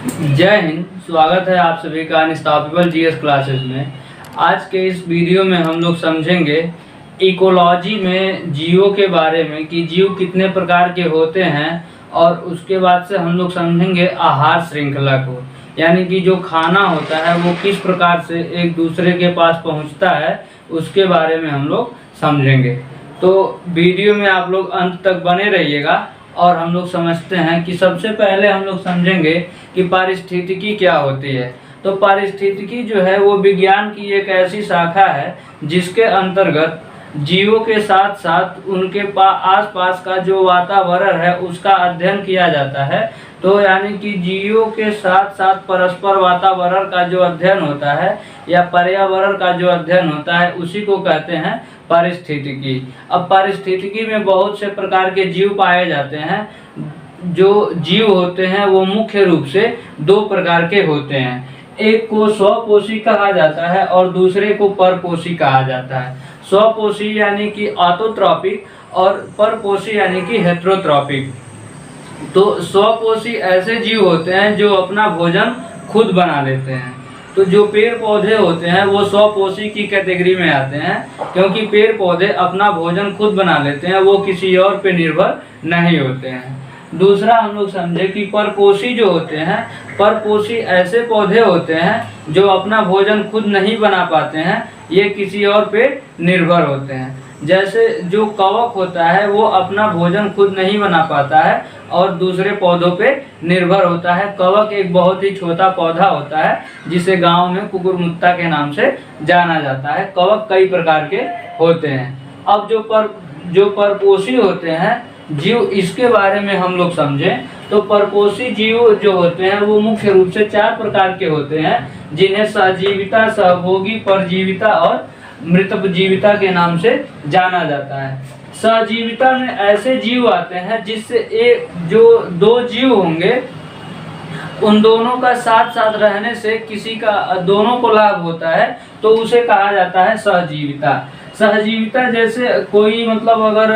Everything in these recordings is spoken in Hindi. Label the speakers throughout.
Speaker 1: जय हिंद। स्वागत है आप सभी का अनस्टॉपेबल जीएस क्लासेस में। आज के इस वीडियो में हम लोग समझेंगे इकोलॉजी में जीवों के बारे में कि जीव कितने प्रकार के होते हैं, और उसके बाद से हम लोग समझेंगे आहार श्रृंखला को, यानी कि जो खाना होता है वो किस प्रकार से एक दूसरे के पास पहुंचता है, उसके बारे में हम लोग समझेंगे। तो वीडियो में आप लोग अंत तक बने रहिएगा और हम लोग समझते हैं कि सबसे पहले हम लोग समझेंगे कि पारिस्थितिकी क्या होती है। तो पारिस्थितिकी जो है वो विज्ञान की एक ऐसी शाखा है जिसके अंतर्गत जीवों के साथ साथ उनके आसपास का जो वातावरण है उसका अध्ययन किया जाता है। तो यानी कि जीवों के साथ साथ परस्पर वातावरण का जो अध्ययन होता है या पर्यावरण का जो अध्ययन होता है उसी को कहते हैं पारिस्थितिकी। अब पारिस्थितिकी में बहुत से प्रकार के जीव पाए जाते हैं। जो जीव होते हैं वो मुख्य रूप से दो प्रकार के होते हैं। एक को स्वपोषी कहा जाता है और दूसरे को परपोषी कहा जाता है। स्वपोषी यानी कि ऑटोट्रॉपिक और परपोषी यानी कि हेटेरोट्रॉपिक। तो स्वपोषी ऐसे जीव होते हैं जो अपना भोजन खुद बना लेते हैं। तो जो पेड़ पौधे होते हैं वो स्वपोषी की कैटेगरी में आते हैं, क्योंकि पेड़ पौधे अपना भोजन खुद बना लेते हैं, वो किसी और पे निर्भर नहीं होते हैं। दूसरा हम लोग समझे कि परपोषी जो होते हैं, परपोषी ऐसे पौधे होते हैं जो अपना भोजन खुद नहीं बना पाते हैं, ये किसी और पे निर्भर होते हैं। जैसे जो कवक होता है वो अपना भोजन खुद नहीं बना पाता है और दूसरे पौधों पे निर्भर होता है। कवक एक बहुत ही छोटा पौधा होता है जिसे गांव में कुकुरमुत्ता के नाम से जाना जाता है। कवक कई प्रकार के होते हैं। अब जो परपोषी होते हैं जीव, इसके बारे में हम लोग समझें तो परपोषी जीव जो होते हैं वो मुख्य रूप से चार प्रकार के होते हैं, जिन्हें सहजीविता, सहभोगी, परजीविता और मृतजीविता के नाम से जाना जाता है। सहजीविता में ऐसे जीव आते हैं जिससे जो दो जीव होंगे उन दोनों का साथ साथ रहने से किसी का दोनों को लाभ होता है, तो उसे कहा जाता है सहजीविता। सहजीविता जैसे कोई मतलब अगर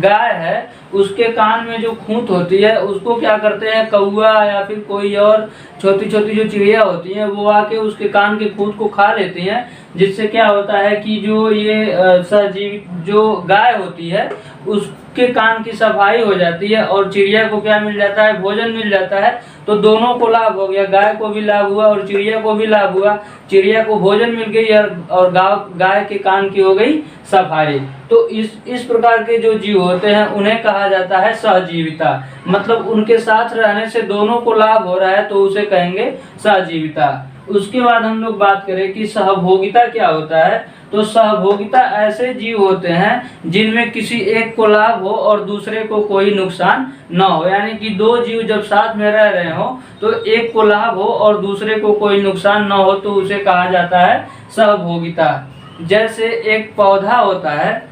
Speaker 1: गाय है, उसके कान में जो खूंट होती है उसको क्या करते हैं, कौआ या फिर कोई और छोटी छोटी जो चिड़िया होती हैं वो आके उसके कान के खूंट को खा लेती हैं, जिससे क्या होता है कि जो ये सहजीवित जो गाय होती है उसके कान की सफाई हो जाती है और चिड़िया को क्या मिल जाता है, भोजन मिल जाता है। तो दोनों को लाभ हो गया, गाय को भी लाभ हुआ और चिड़िया को भी लाभ हुआ। चिड़िया को भोजन मिल गई और गाय के कान की हो गई सफाई। तो इस प्रकार के जो जीव होते हैं उन्हें कहा जाता है सहजीविता। मतलब उनके साथ रहने से दोनों को लाभ हो रहा है तो उसे कहेंगे सहजीविता। उसके बाद हम लोग बात करें कि सहभोगिता क्या होता है। तो सहभोगिता ऐसे जीव होते हैं जिनमें किसी एक को लाभ हो और दूसरे को कोई नुकसान न हो। यानी कि दो जीव जब साथ में रह रहे हो तो एक को लाभ हो और दूसरे को कोई नुकसान न हो, तो उसे कहा जाता है सहभोगिता। जैसे एक पौधा होता है,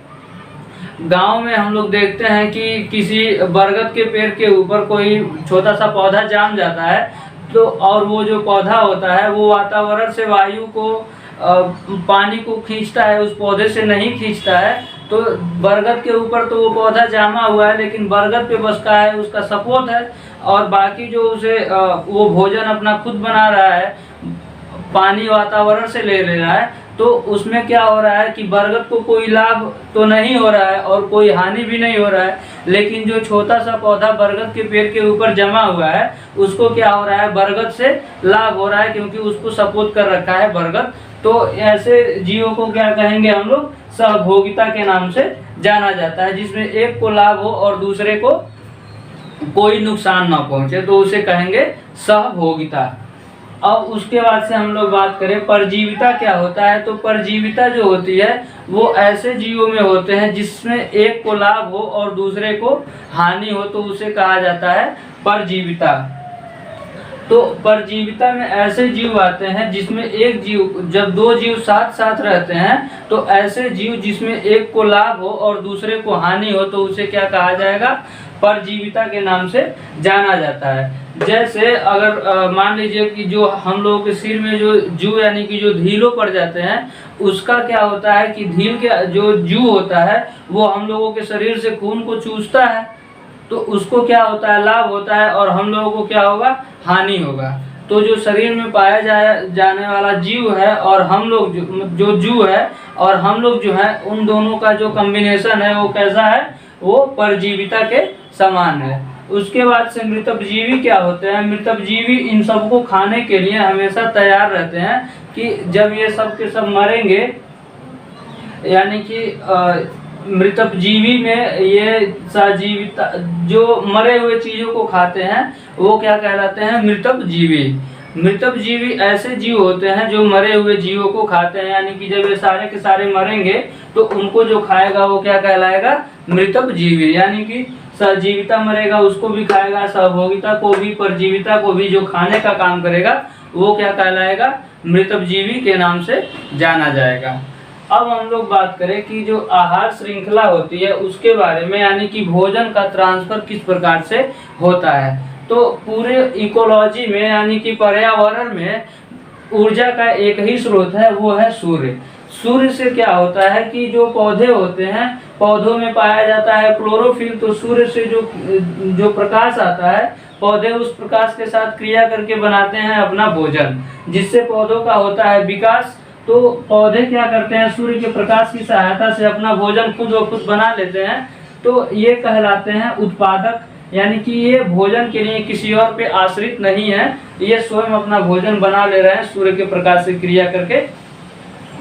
Speaker 1: गांव में हम लोग देखते हैं कि किसी बरगद के पेड़ के ऊपर कोई छोटा सा पौधा जाम जाता है, तो और वो जो पौधा होता है वो वातावरण से वायु को पानी को खींचता है, उस पौधे से नहीं खींचता है। तो बरगद के ऊपर तो वो पौधा जामा हुआ है, लेकिन बरगद पे बस का है, उसका सपोर्ट है, और बाकी जो उसे वो भोजन अपना खुद बना रहा है, पानी वातावरण से ले रहा है। तो उसमें क्या हो रहा है कि बरगद को कोई लाभ तो नहीं हो रहा है और कोई हानि भी नहीं हो रहा है, लेकिन जो छोटा सा पौधा बरगद के पेड़ के ऊपर जमा हुआ है उसको क्या हो रहा है, बरगद से लाभ हो रहा है, क्योंकि उसको सपोर्ट कर रखा है बरगद। तो ऐसे जीवों को क्या कहेंगे हम लोग, सहभोगिता के नाम से जाना जाता है, जिसमें एक को लाभ हो और दूसरे को कोई नुकसान ना पहुंचे, तो उसे कहेंगे सहभोगिता। अब उसके बाद से हम लोग बात करें परजीविता क्या होता है। तो परजीविता जो होती है वो ऐसे जीवों में होते हैं जिसमें एक को लाभ हो और दूसरे को हानि हो, तो उसे कहा जाता है परजीविता। तो परजीविता में ऐसे जीव आते हैं जिसमें एक जीव, जब दो जीव साथ साथ रहते हैं तो ऐसे जीव जिसमें एक को लाभ हो और दूसरे को हानि हो, तो उसे क्या कहा जाएगा, परजीविता के नाम से जाना जाता है। जैसे अगर मान लीजिए कि जो हम लोगों के सिर में जो जू यानी कि जो धीलो पड़ जाते हैं, उसका क्या होता है कि धील के जो जू होता है वो हम लोगों के शरीर से खून को चूसता है, तो उसको क्या होता है, लाभ होता है, और हम लोगों को क्या होगा, हानि होगा। तो जो शरीर में पाया जाने वाला जीव है और हम लोग जो जू है और हम लोग जो है, उन दोनों का जो कॉम्बिनेशन है वो कैसा है, वो परजीविता के समान है। उसके बाद से मृतजीवी क्या होते हैं, मृतजीवी इन सबको खाने के लिए हमेशा तैयार रहते हैं कि जब ये सब के सब मरेंगे, यानी कि मृतजीवी में ये सजीविता जो मरे हुए चीजों को खाते हैं वो क्या कहलाते हैं, मृतजीवी। मृतजीवी ऐसे जीव होते हैं जो मरे हुए जीवों को खाते हैं, यानी कि जब ये सारे के सारे मरेंगे तो उनको जो खाएगा वो क्या कहलाएगा, मृतजीवी। यानी कि सजीविता मरेगा उसको भी खाएगा, सहभोगिता को भी, परजीविता को भी, जो खाने का काम करेगा वो क्या कहलाएगा, मृतजीवी के नाम से जाना जाएगा। अब हम लोग बात करें कि जो आहार श्रृंखला होती है उसके बारे में, यानी कि भोजन का ट्रांसफर किस प्रकार से होता है। तो पूरे इकोलॉजी में, यानी कि पर्यावरण में ऊर्जा का एक ही स्रोत है, वो है सूर्य। सूर्य से क्या होता है कि जो पौधे होते हैं, पौधों में पाया जाता है क्लोरोफिल। तो सूर्य से जो प्रकाश आता है, पौधे उस प्रकाश के साथ क्रिया करके बनाते हैं अपना भोजन, जिससे पौधों का होता है विकास। तो पौधे क्या करते हैं, सूर्य के प्रकाश की सहायता से अपना भोजन खुद व खुद बना लेते हैं। तो ये कहलाते हैं उत्पादक, यानी कि ये भोजन के लिए किसी और पे आश्रित नहीं है, ये स्वयं अपना भोजन बना ले रहे हैं, सूर्य के प्रकाश से क्रिया करके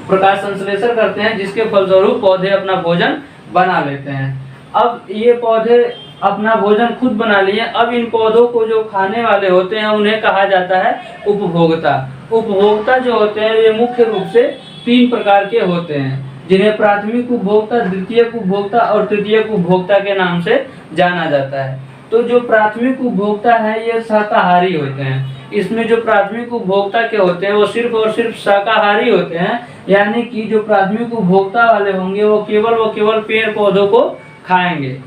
Speaker 1: प्रकाश संश्लेषण करते हैं, जिसके फलस्वरूप पौधे अपना भोजन बना लेते हैं। अब ये पौधे अपना भोजन खुद बना लिए, अब इन पौधों को जो खाने वाले होते हैं उन्हें कहा जाता है उपभोक्ता। उपभोक्ता जो होते हैं ये मुख्य रूप से 3 प्रकार के होते हैं, जिन्हें प्राथमिक उपभोक्ता, द्वितीयक उपभोक्ता और तृतीयक उपभोक्ता के नाम से जाना जाता है। तो जो प्राथमिक उपभोक्ता है ये शाकाहारी होते हैं। इसमें जो प्राथमिक उपभोक्ता के होते हैं वो सिर्फ और सिर्फ शाकाहारी होते हैं, यानी कि जो प्राथमिक उपभोक्ता वाले होंगे वो केवल पेड़ पौधों को खाएंगे।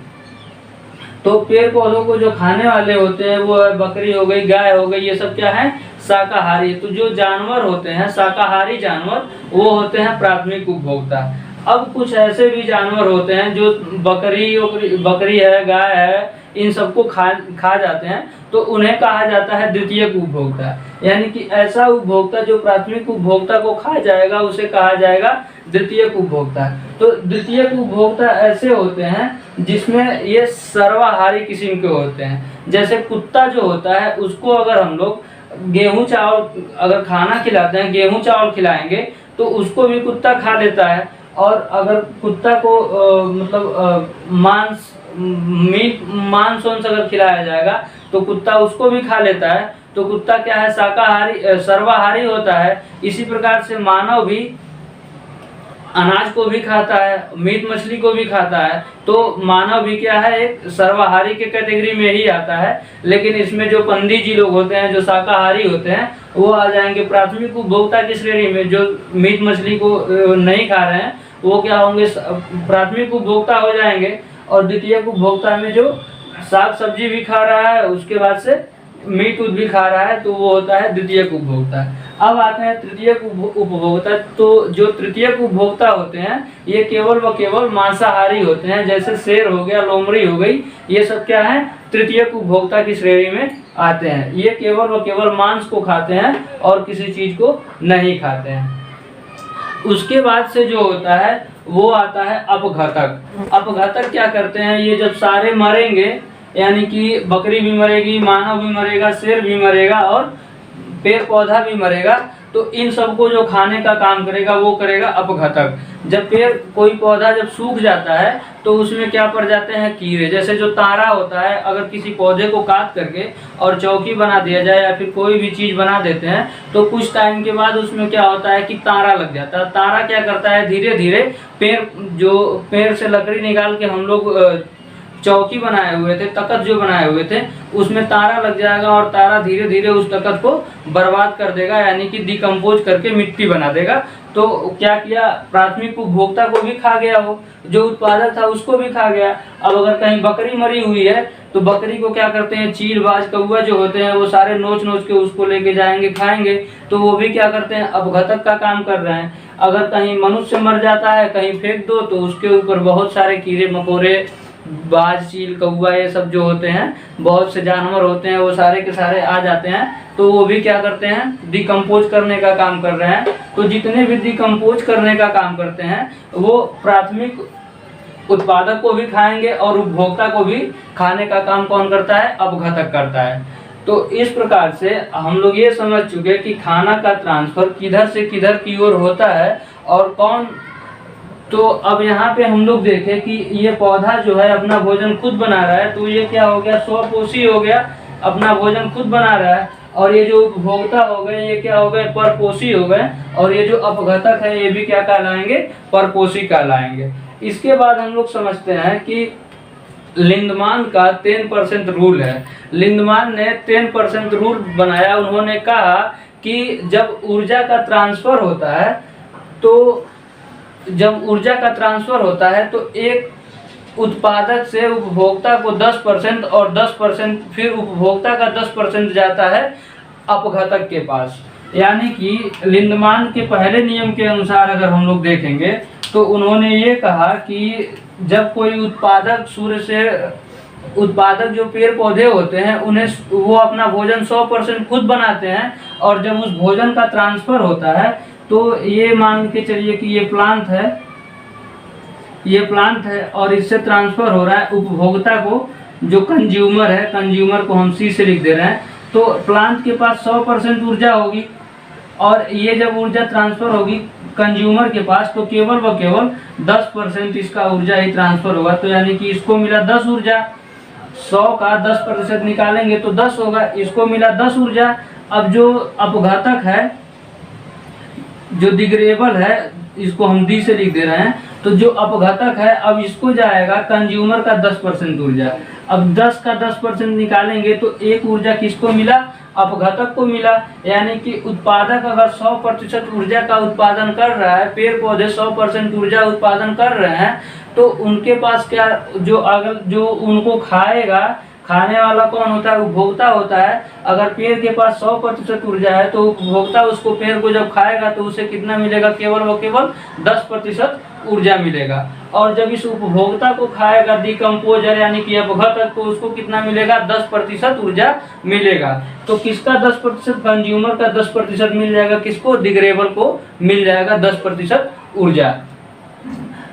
Speaker 1: तो पेड़ पौधों को जो खाने वाले होते हैं वो बकरी हो गई, गाय हो गई, ये सब क्या है, शाकाहारी। तो जो जानवर होते हैं शाकाहारी जानवर, वो होते हैं प्राथमिक उपभोक्ता। अब कुछ ऐसे भी जानवर होते हैं जो बकरी है, गाय है, इन सबको खा जाते हैं, तो उन्हें कहा जाता है द्वितीयक उपभोक्ता। यानी कि ऐसा उपभोक्ता जो प्राथमिक उपभोक्ता को खा जाएगा उसे कहा जाएगा द्वितीयक उपभोक्ता। तो द्वितीयक उपभोक्ता ऐसे होते हैं जिसमें ये सर्वाहारी किस्म के होते हैं। जैसे कुत्ता जो होता है उसको अगर हम लोग गेहूं चावल अगर खाना खिलाते हैं, गेहूं चावल खिलाएंगे तो उसको भी कुत्ता खा लेता है। और अगर कुत्ता को मांस अगर खिलाया जाएगा तो कुत्ता उसको भी खा लेता है। तो कुत्ता क्या है, शाकाहारी सर्वाहारी होता है। इसी प्रकार से मानव भी अनाज को भी खाता है, मीट मछली को भी खाता है। तो मानव भी क्या है, एक सर्वाहारी के कैटेगरी में ही आता है। लेकिन इसमें जो पंडित जी लोग होते हैं जो शाकाहारी होते हैं वो आ जाएंगे प्राथमिक उपभोक्ता की श्रेणी में। जो मीट मछली को नहीं खा रहे हैं वो क्या होंगे, प्राथमिक उपभोक्ता हो जाएंगे। और द्वितीयक उपभोक्ता में जो साग सब्जी भी खा रहा है, उसके बाद से मीट भी खा रहा है, तो वो होता है द्वितीयक उपभोक्ता। अब आते हैं तृतीयक उपभोक्ता। तो जो तृतीयक उपभोक्ता होते हैं ये केवल व केवल मांसाहारी होते हैं। जैसे शेर हो गया, लोमड़ी हो गई, ये सब क्या है, तृतीयक उपभोक्ता की श्रेणी में आते हैं। ये केवल व केवल मांस को खाते हैं और किसी चीज को नहीं खाते हैं। उसके बाद से जो होता है वो आता है अपघातक। अपघातक क्या करते हैं, ये जब सारे मरेंगे, यानी कि बकरी भी मरेगी, मानव भी मरेगा, शेर भी मरेगा और पेड़ पौधा भी मरेगा, तो इन सबको जो खाने का काम करेगा वो करेगा अपघातक। जब कोई पौधा जब सूख जाता है तो उसमें क्या पड़ जाते हैं, कीड़े। जैसे जो तारा होता है, अगर किसी पौधे को काट करके और चौकी बना दिया जाए या फिर कोई भी चीज बना देते हैं तो कुछ टाइम के बाद उसमें क्या होता है कि तारा लग जाता है। तारा क्या करता है, धीरे धीरे पेड़ से लकड़ी निकाल के हम लोग चौकी बनाए हुए थे, तख्त जो बनाए हुए थे, उसमें तारा लग जाएगा और तारा धीरे धीरे उस तख्त को बर्बाद कर देगा, यानी कि डिकम्पोज करके मिट्टी बना देगा। तो क्या किया, प्राथमिक उपभोक्ता को भी खा गया, वो जो उत्पादक था उसको भी खा गया। अब अगर कहीं बकरी मरी हुई है तो बकरी को क्या करते हैं, चीलबाज कौवा जो होते हैं वो सारे नोच नोच के उसको लेके जाएंगे, खाएंगे। तो वो भी क्या करते हैं, अपघातक का काम कर रहे हैं। अगर कहीं मनुष्य मर जाता है, कहीं फेंक दो तो उसके ऊपर बहुत सारे कीड़े मकोड़े बाज, चील, कौवा, ये सब जो होते हैं, बहुत से जानवर होते हैं, वो सारे के सारे आ जाते हैं। तो वो भी क्या करते हैं, डिकम्पोज करने का काम कर रहे हैं। तो जितने भी डिकम्पोज करने का काम करते हैं वो प्राथमिक उत्पादक को भी खाएंगे और उपभोक्ता को भी खाने का काम कौन करता है, अपघटक करता है। तो इस प्रकार से हम लोग ये समझ चुके कि खाना का ट्रांसफर किधर से किधर की ओर होता है और कौन। तो अब यहाँ पे हम लोग देखें कि ये पौधा जो है अपना भोजन खुद बना रहा है, तो ये क्या हो गया, स्वपोषी हो गया, अपना भोजन खुद बना रहा है। और ये जो उपभोक्ता हो गए ये क्या हो गए, परपोषी हो गए। और ये जो अपघटक है ये भी क्या कहलाएंगे, परपोषी कहलाएंगे। इसके बाद हम लोग समझते हैं कि लिंडमान का 10% रूल है। लिंडमान ने 10% रूल बनाया। उन्होंने कहा कि जब ऊर्जा का ट्रांसफर होता है तो एक उत्पादक से उपभोक्ता को 10% और 10% फिर उपभोक्ता का 10% जाता है अपघटक के पास। यानी कि लिंडमान के पहले नियम के अनुसार अगर हम लोग देखेंगे तो उन्होंने ये कहा कि जब कोई उत्पादक जो पेड़ पौधे होते हैं उन्हें वो अपना भोजन 100% खुद बनाते हैं। और जब उस भोजन का ट्रांसफर होता है तो ये मान के चलिए कि ये प्लांट है और इससे ट्रांसफर हो रहा है उपभोक्ता को, जो कंज्यूमर है, कंज्यूमर को हम सी से लिख दे रहे हैं। तो प्लांट के पास 100% ऊर्जा होगी और ये जब ऊर्जा ट्रांसफर होगी कंज्यूमर के पास तो केवल व केवल 10% इसका ऊर्जा ही ट्रांसफर होगा। तो यानी कि इसको मिला 10 ऊर्जा, 100 का 10% निकालेंगे तो 10 होगा, इसको मिला 10 ऊर्जा। अब जो अपघटक है, जो डिग्रेडेबल है, इसको हम डी से लिख दे रहे हैं। तो जो अपघटक है अब इसको जाएगा कंज्यूमर का 10% ऊर्जा। अब 10 का 10% निकालेंगे तो एक ऊर्जा किसको मिला, अपघटक को मिला। यानी कि उत्पादक अगर 100% ऊर्जा का उत्पादन कर रहा है, पेड़ पौधे 100% ऊर्जा उत्पादन कर रहे हैं, तो उनके पास क्या, जो उनको खाएगा, खाने वाला कौन होता है, उपभोक्ता होता है। अगर पेड़ के पास 100% ऊर्जा है तो उपभोक्ता उसको, पेड़ को जब खाएगा तो उसे कितना मिलेगा, केवल व केवल 10% ऊर्जा मिलेगा। और जब इस उपभोक्ता को खाएगा डिकम्पोजर यानी कि अपघटक, तो उसको कितना मिलेगा, 10% ऊर्जा मिलेगा। तो किसका 10%, कंज्यूमर का 10% मिल जाएगा, किसको, डिग्रेडेबल को मिल जाएगा 10% ऊर्जा।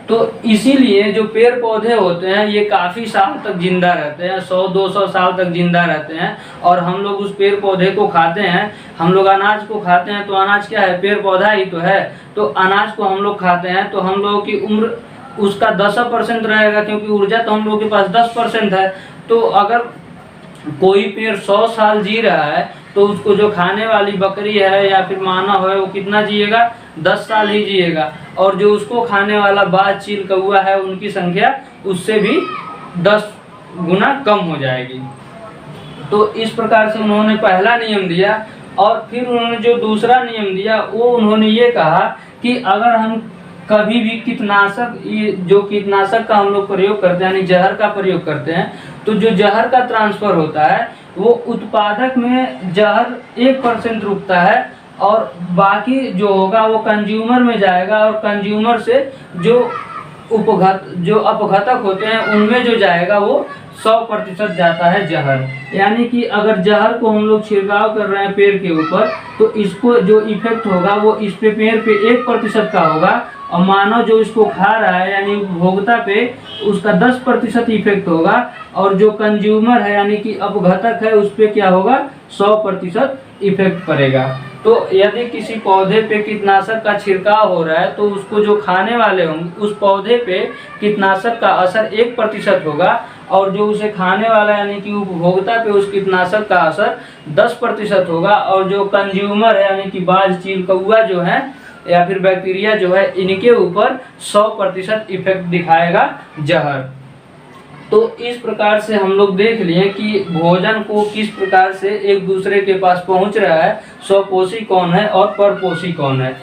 Speaker 1: तो इसीलिए जो पेड़ पौधे होते हैं ये काफ़ी साल तक जिंदा रहते हैं, 100-200 साल तक जिंदा रहते हैं। और हम लोग उस पेड़ पौधे को खाते हैं। हम लोग अनाज को खाते हैं, तो अनाज क्या है, पेड़ पौधा ही तो है। तो अनाज को हम लोग खाते हैं तो हम लोगों की उम्र उसका 10% रहेगा, क्योंकि ऊर्जा तो हम लोगों के पास 10% है। तो अगर कोई पेड़ 100 साल जी रहा है तो उसको जो खाने वाली बकरी है या फिर मानव है वो कितना जिएगा, 10 साल ही जिएगा। और जो उसको खाने वाला बाज, चील, कौवा है उनकी संख्या उससे भी 10 गुना कम हो जाएगी। तो इस प्रकार से उन्होंने पहला नियम दिया। और फिर उन्होंने जो दूसरा नियम दिया वो उन्होंने ये कहा कि अगर हम कभी भी कीटनाशक, ये जो कीटनाशक का हम लोग प्रयोग करते हैं यानी जहर का प्रयोग करते हैं, तो जो जहर का ट्रांसफर होता है वो उत्पादक में जहर 1% रुकता है और बाकी जो होगा वो कंज्यूमर में जाएगा। और कंज्यूमर से जो अपघटक होते हैं उनमें जो जाएगा वो 100% जाता है जहर। यानी कि अगर जहर को हम लोग छिड़काव कर रहे हैं पेड़ के ऊपर तो इसको जो इफेक्ट होगा वो इस पे पेड़ पे 1% का होगा और मानव जो इसको खा रहा है यानी उपभोक्ता पे उसका 10% इफेक्ट होगा। और जो कंज्यूमर है यानी कि अपघटक है उस पे क्या होगा, 100% इफेक्ट पड़ेगा। तो यदि किसी पौधे पे कीटनाशक का छिड़काव हो रहा है तो उसको जो खाने वाले होंगे उस पौधे पे कीटनाशक का असर 1% होगा और जो उसे खाने वाला यानी कि उपभोक्ता पे उस कीटनाशक का असर 10% होगा। और जो कंज्यूमर है यानी कि बाज, चील, कौवा जो है या फिर बैक्टीरिया जो है इनके ऊपर 100% इफेक्ट दिखाएगा जहर। तो इस प्रकार से हम लोग देख लिए कि भोजन को किस प्रकार से एक दूसरे के पास पहुंच रहा है, स्वपोषी कौन है और परपोषी कौन है।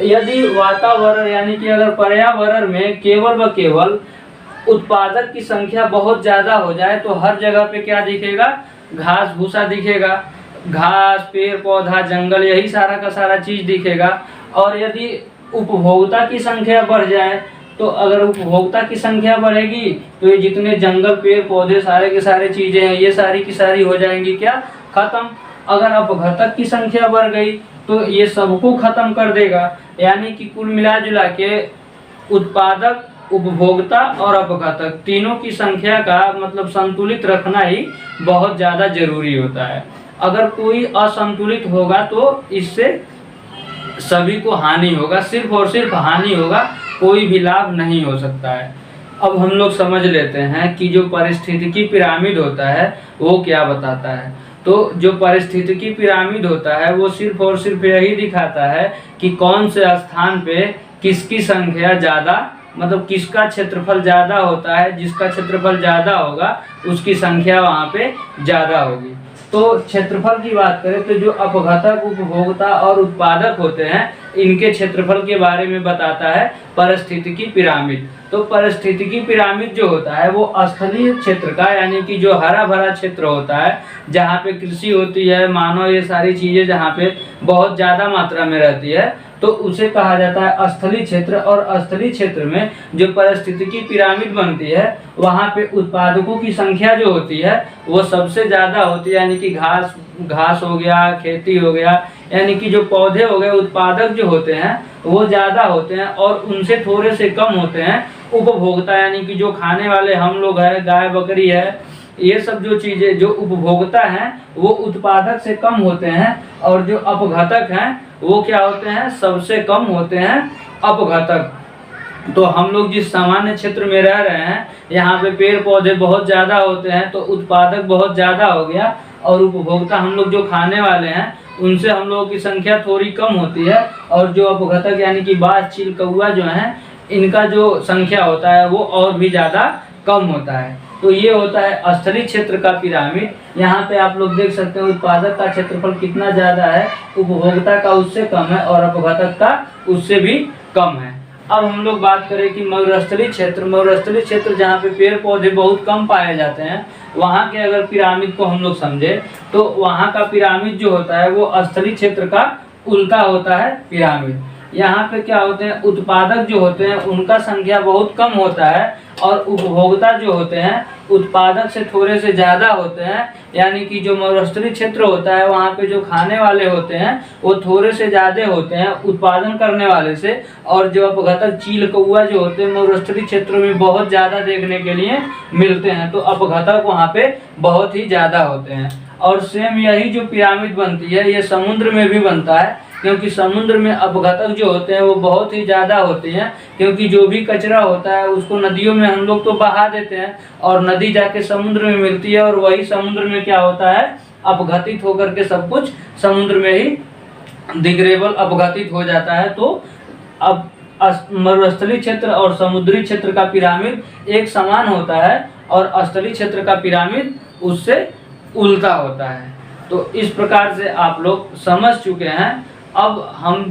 Speaker 1: यदि वातावरण यानी कि अगर पर्यावरण में केवल व केवल उत्पादक की संख्या बहुत ज़्यादा हो जाए तो हर जगह पे क्या दिखेगा, घास भूसा दिखेगा, घास, पेड़ पौधा, जंगल, यही सारा का सारा चीज़ दिखेगा। और यदि उपभोक्ता की संख्या बढ़ जाए तो अगर उपभोक्ता की संख्या बढ़ेगी तो ये जितने जंगल पेड़ पौधे सारे के सारे चीजें हैं ये सारी की सारी हो जाएंगी क्या, खत्म। अगर अपघटक की संख्या बढ़ गई तो ये सबको खत्म कर देगा। यानी कि कुल मिला जुला के उत्पादक, उपभोक्ता और अपघटक तीनों की संख्या का मतलब संतुलित रखना ही बहुत ज़्यादा जरूरी होता है। अगर कोई असंतुलित होगा तो इससे सभी को हानि होगा, सिर्फ और सिर्फ हानि होगा, कोई भी लाभ नहीं हो सकता है। अब हम लोग समझ लेते हैं कि जो पारिस्थितिकी पिरामिड होता है वो क्या बताता है। तो जो पारिस्थितिकी पिरामिड होता है वो सिर्फ और सिर्फ यही दिखाता है कि कौन से स्थान पे किसकी संख्या ज़्यादा, मतलब किसका क्षेत्रफल ज़्यादा होता है, जिसका क्षेत्रफल ज़्यादा होगा उसकी संख्या वहाँ पे ज़्यादा होगी। तो क्षेत्रफल की बात करें तो जो अपघटक, उपभोक्ता और उत्पादक होते हैं इनके क्षेत्रफल के बारे में बताता है पारिस्थितिकी पिरामिड। तो पारिस्थितिकी पिरामिड जो होता है वो स्थलीय क्षेत्र का, यानी कि जो हरा भरा क्षेत्र होता है जहाँ पे कृषि होती है, मानव ये सारी चीज़ें जहाँ पे बहुत ज़्यादा मात्रा में रहती है तो उसे कहा जाता है स्थलीय क्षेत्र। और स्थलीय क्षेत्र में जो पारिस्थितिकी पिरामिड बनती है वहाँ पे उत्पादकों की संख्या जो होती है वो सबसे ज़्यादा होती है। यानी कि घास हो गया, खेती हो गया, यानी कि जो पौधे हो गए, उत्पादक जो होते हैं वो ज़्यादा होते हैं और उनसे थोड़े से कम होते हैं उपभोक्ता। यानी कि जो खाने वाले हम लोग हैं, गाय बकरी है, ये सब जो चीज़ें जो उपभोक्ता हैं वो उत्पादक से कम होते हैं और जो अपघटक हैं वो क्या होते हैं, सबसे कम होते हैं अपघटक। तो हम लोग जिस सामान्य क्षेत्र में रह रहे हैं यहाँ पे पेड़ पौधे बहुत ज़्यादा होते हैं तो उत्पादक बहुत ज़्यादा हो गया और उपभोक्ता हम लोग जो खाने वाले हैं उनसे हम लोगों की संख्या थोड़ी कम होती है। और जो अपघटक यानी कि बाज, चील, कौआ जो हैं इनका जो संख्या होता है वो और भी ज़्यादा कम होता है। तो ये होता है स्थलीय क्षेत्र का पिरामिड। यहाँ पे आप लोग देख सकते हैं उत्पादक का क्षेत्रफल कितना ज़्यादा है, उपभोक्ता का उससे कम है और अपघटक का उससे भी कम है। अब हम लोग बात करें कि मरुस्थलीय क्षेत्र, मरुस्थलीय क्षेत्र जहाँ पे पेड़ पौधे बहुत कम पाए जाते हैं वहाँ के अगर पिरामिड को हम लोग समझे तो वहाँ का पिरामिड जो होता है वो स्थलीय क्षेत्र का उल्टा होता है पिरामिड। यहाँ पे क्या होते हैं, उत्पादक जो होते हैं उनका संख्या बहुत कम होता है और उपभोक्ता जो होते हैं उत्पादक से थोड़े से ज़्यादा होते हैं। यानी कि जो मरुस्थलीय क्षेत्र होता है वहाँ पे जो खाने वाले होते हैं वो थोड़े से ज़्यादा होते हैं उत्पादन करने वाले से, और जो अपघटक, चील, कौआ जो होते हैं मरुस्थलीय क्षेत्रों में बहुत ज़्यादा देखने के लिए मिलते हैं तो अपघटक वहाँ पे बहुत ही ज़्यादा होते हैं। और सेम यही जो पिरामिड बनती है ये समुद्र में भी बनता है क्योंकि समुद्र में अपघटक जो होते हैं वो बहुत ही ज़्यादा होते हैं क्योंकि जो भी कचरा होता है उसको नदियों में हम लोग तो बहा देते हैं और नदी जाके समुद्र में मिलती है और वही समुद्र में क्या होता है, अपघटित होकर के सब कुछ समुद्र में ही डिग्रेडेबल अपघटित हो जाता है। तो अब मरुस्थलीय क्षेत्र और समुद्री क्षेत्र का पिरामिड एक समान होता है और स्थलीय क्षेत्र का पिरामिड उससे उल्टा होता है। तो इस प्रकार से आप लोग समझ चुके हैं। अब हम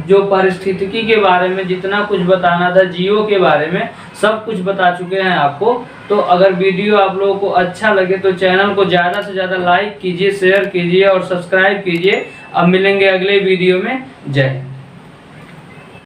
Speaker 1: जो पारिस्थितिकी के बारे में जितना कुछ बताना था, जियो के बारे में सब कुछ बता चुके हैं आपको। तो अगर वीडियो आप लोगों को अच्छा लगे तो चैनल को ज़्यादा से ज़्यादा लाइक कीजिए, शेयर कीजिए और सब्सक्राइब कीजिए। अब मिलेंगे अगले वीडियो में। जय हिंद।